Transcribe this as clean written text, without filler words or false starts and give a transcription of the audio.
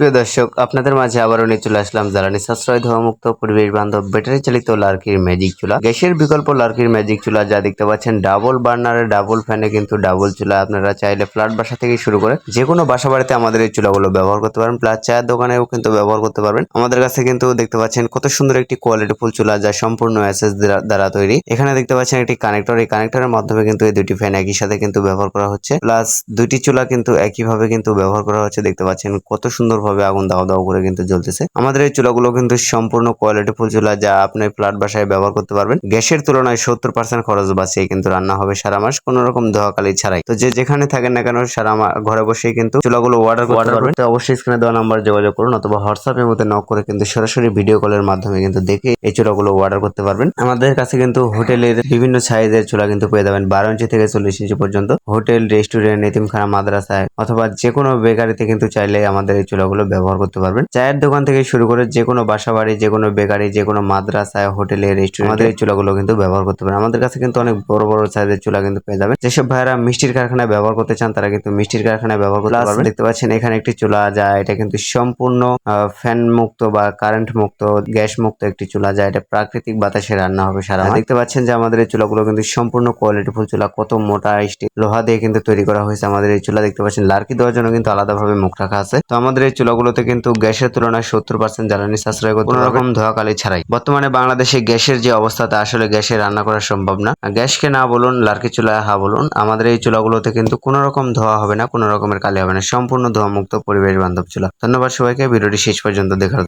প্রিয় দর্শক, আপনাদের মাঝে আবারও নিয়ে চলে আসলাম জ্বালানি সাশ্রয় ধোঁয়ামুক্ত পরিবেশ বান্ধব ব্যাটারি চালিত লার্কির ম্যাজিক চুলা। গ্যাসের বিকল্প লার্কির ম্যাজিক চুলা, যা দেখতে পাচ্ছেন ডাবল বার্নারে ডাবল ফ্যানে কিন্তু ডাবল চুলা। আপনারা চাইলে ফ্ল্যাট বাসা থেকে শুরু করে যে কোনো বাসা বাড়িতে আমাদের এই চুলাগুলো ব্যবহার করতে পারেন, প্লাস চায়ের দোকানেও কিন্তু ব্যবহার করতে পারবেন। আমাদের কাছে কিন্তু দেখতে পাচ্ছেন কত সুন্দর একটি কোয়ালিটি ফুল চুলা, যা সম্পূর্ণ এসএস দ্বারা তৈরি। এখানে দেখতে পাচ্ছেন একটি কানেক্টর, এই কানেক্টরের মাধ্যমে কিন্তু এই দুটি ফ্যান একই সাথে কিন্তু ব্যবহার করা হচ্ছে, প্লাস দুইটি চুলা কিন্তু একইভাবে কিন্তু ব্যবহার করা হচ্ছে। দেখতে পাচ্ছেন কত সুন্দরভাবে আগুন দাও দাও করে কিন্তু জ্বলতেছে। আমাদের এই চুলাগুলো কিন্তু সম্পূর্ণ কোয়ালিটি ফুল চুলা, যা আপনি ফ্ল্যাট বাসায় ব্যবহার করতে পারবেন। গ্যাসের তুলনায় 70% খরচ বাঁচিয়ে কিন্তু রান্না হবে সারা মাস, কোনো রকম ধোয়াকালি ছাড়াই। তো যে যেখানে থাকেন না কেন, সারা ঘরে বসেই কিন্তু চুলাগুলো অর্ডার করতে অবশ্যই স্ক্রিনে দেওয়া নাম্বার যোগাযোগ করুন, অথবা হোয়াটসঅ্যাপের মধ্যে নক করে কিন্তু সরাসরি ভিডিও কলের মাধ্যমে কিন্তু দেখে এই চুলাগুলো অর্ডার করতে পারবেন। আমাদের কাছে কিন্তু হোটেলের বিভিন্ন সাইজের চুলা কিন্তু পেয়ে যাবেন, 12 ইঞ্চি থেকে 40 ইঞ্চি পর্যন্ত। হোটেল, রেস্টুরেন্ট, এতিমখানা, মাদ্রাসায় অথবা যে কোনো বেকারিতে কিন্তু চাইলে আমাদের এই চুলাগুলো ব্যবহার করতে পারবেন। চায়ের দোকান থেকে শুরু করে যে কোনো বাসা বাড়ি, যে কোনো বেকারি, যে কোনো মাদ্রাসায়, হোটেলে, রেস্টুরেন্ট আমাদের এই চুলাগুলো কিন্তু ব্যবহার করতে পারেন। আমাদের কাছে কিন্তু অনেক বড় বড় সাইজের চুলা কিন্তু পেয়ে যাবেন। যেসব ভাইয়েরা মিষ্টির কারখানায় ব্যবহার করতে চান, তারা কিন্তু মিষ্টির কারখানায় ব্যবহার করতে পারবেন। দেখতে পাচ্ছেন এখানে একটি চুলা, যা এটা কিন্তু সম্পূর্ণ ফ্যান মুক্ত বা কারেন্ট মুক্ত, গ্যাস মুক্ত একটি চুলা, যা এটা প্রাকৃতিক বাতাসে রান্না হবে সারা মাস। দেখতে পাচ্ছেন যে আমাদের এই চুলাগুলো কিন্তু সম্পূর্ণ কোয়ালিটি ফুল চুলা, কত মোটা স্টিল লোহা দিয়ে কিন্তু তৈরি করা হয়েছে আমাদের এই চুলা। দেখতে পাচ্ছেন লার্কি দেওয়ার জন্য কিন্তু আলাদাভাবে মুখ রাখা আছে। তো আমাদের এই চুলাগুলোতে কিন্তু গ্যাসের তুলনায় 70% জ্বালানি সাশ্রয় করতে কোনো রকম ধোঁয়াকালি ছাড়াই। বর্তমানে বাংলাদেশে গ্যাসের যে অবস্থা, তা আসলে গ্যাসে রান্না করা সম্ভব না। গ্যাসকে না বলুন, লার্কি চুলায় হা বলুন। আমাদের এই চুলাগুলোতে কিন্তু কোনো রকম ধোঁয়া হবে না, কোনো রকমের কালি হবে না, সম্পূর্ণ ধোঁয়া মুক্ত পরিবেশ বান্ধব চুলা। ধন্যবাদ সবাইকে ভিডিওটি শেষ পর্যন্ত দেখার।